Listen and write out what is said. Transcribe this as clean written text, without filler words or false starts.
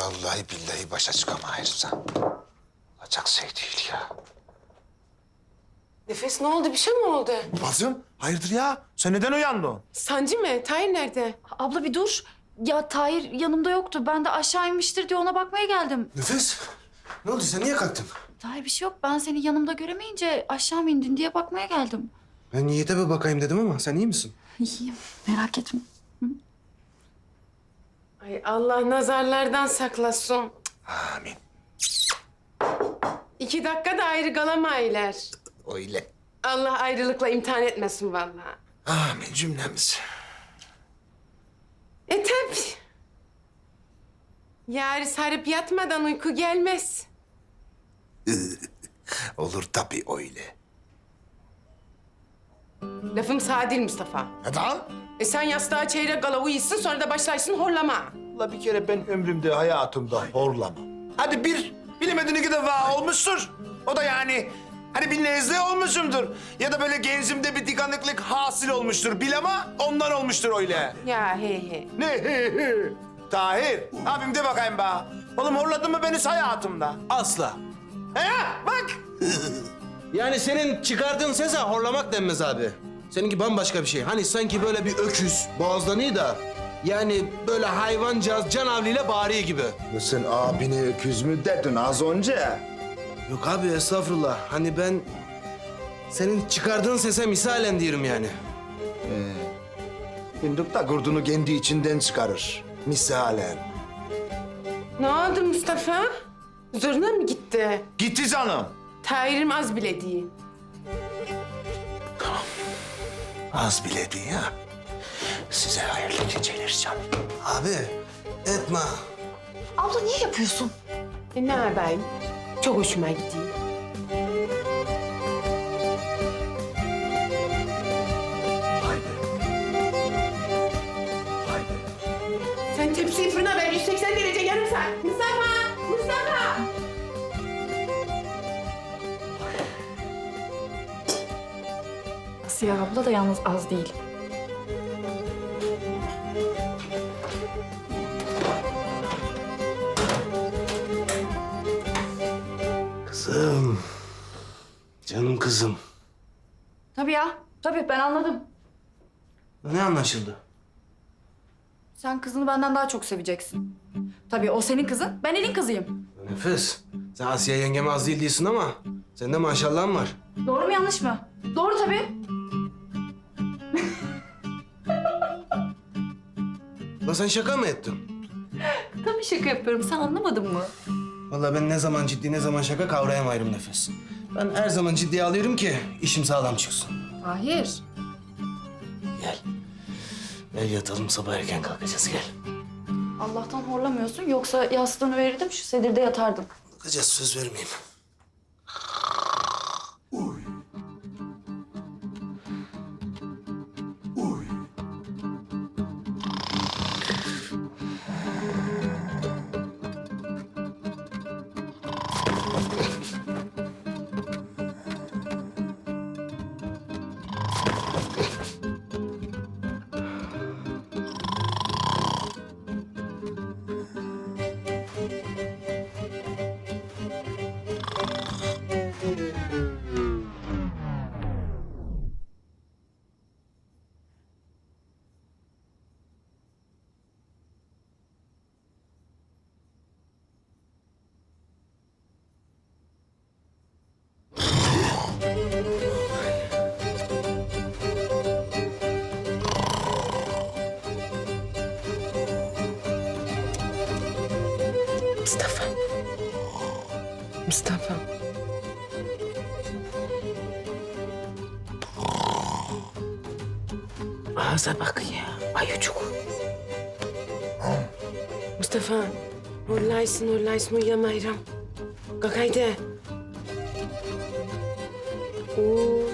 Vallahi billahi başa çıkamayız. Olacak şey değil ya. Nefes ne oldu? Bir şey mi oldu? Bacım hayırdır ya? Sen neden uyandın? Sancı mı? Tahir nerede? Abla bir dur. Ya Tahir yanımda yoktu. Ben de aşağı inmiştir diye ona bakmaya geldim. Nefes ne oldu sen niye kalktın? Tahir bir şey yok. Ben seni yanımda göremeyince aşağı mı indin diye bakmaya geldim. Ben Yiğit'e bir bakayım dedim ama sen iyi misin? İyiyim. Merak etme. Ay Allah nazarlardan saklasın. Amin. 2 dakika da ayrı kalamaylar. Öyle. Allah ayrılıkla imtihan etmesin vallahi. Amin cümlemiz. Tabii. Yarı sarıp yatmadan uyku gelmez. Olur tabii öyle. Lafım sağ değil Mustafa. Neden? Sen yastığa çeyrek kala uyusun sonra da başlarsın horlama. La bir kere ben ömrümde hayatımda horlamam. Hadi bilemedin 2 defa olmuştur. O da yani hani bir nezle olmuşumdur. Ya da böyle genzimde bir tıkanıklık hasıl olmuştur. Bilama ondan olmuştur öyle. Ya he. Ne he he. Tahir, abim de bakayım be. Oğlum horladın mı beni hayatımda? Asla. He bak. Yani senin çıkardığın sese horlamak denmez abi. Seninki bambaşka bir şey. Hani sanki böyle bir öküz boğazlanıyor da... Yani böyle hayvancağız canavliyle bağırıyor gibi. Sen abine öküz mü dedin az önce? Yok abi estağfurullah. Hani ben senin çıkardığın sese misalen diyorum yani. Fındık da kurdunu kendi içinden çıkarır. Misalen. Ne oldu Mustafa? Zoruna mı gitti? Gitti canım. Tahir'im az bile değil. Az bile değil ya. Size hayırlı geceler canım. Abi etme. Abla niye yapıyorsun? Ne yapayım? Çok hoşuma gidiyor. Sen tepsiyi fırına ver, 180 derece yarım saat. Mustafa! Mustafa! Asiye abla da yalnız az değil. Kızım. Canım kızım. Tabii ya. Tabii ben anladım. Ne anlaşıldı? Sen kızını benden daha çok seveceksin. Tabii o senin kızın, ben elin kızıyım. Nefes. Sen Asiye yengeme az değil değilsin ama sende maşallahın var. Doğru mu yanlış mı? Doğru tabii. Lan sen şaka mı ettin? Tabii şaka yapıyorum. Sen anlamadın mı? Vallahi ben ne zaman ciddi ne zaman şaka kavrayamayırım Nefes. Ben her zaman ciddiye alıyorum ki işim sağlam çıksın. Hayır. Gel. Gel yatalım sabah erken kalkacağız gel. Allah'tan horlamıyorsun. Yoksa yastığını verirdim, şu sedirde yatardın. Bakacağız söz vermeyeyim. Mustafa. Mustafa. Ağza bak ya, ayucuk. Mustafa, horlaysın uyuyamayırım. Kalk haydi. Oo.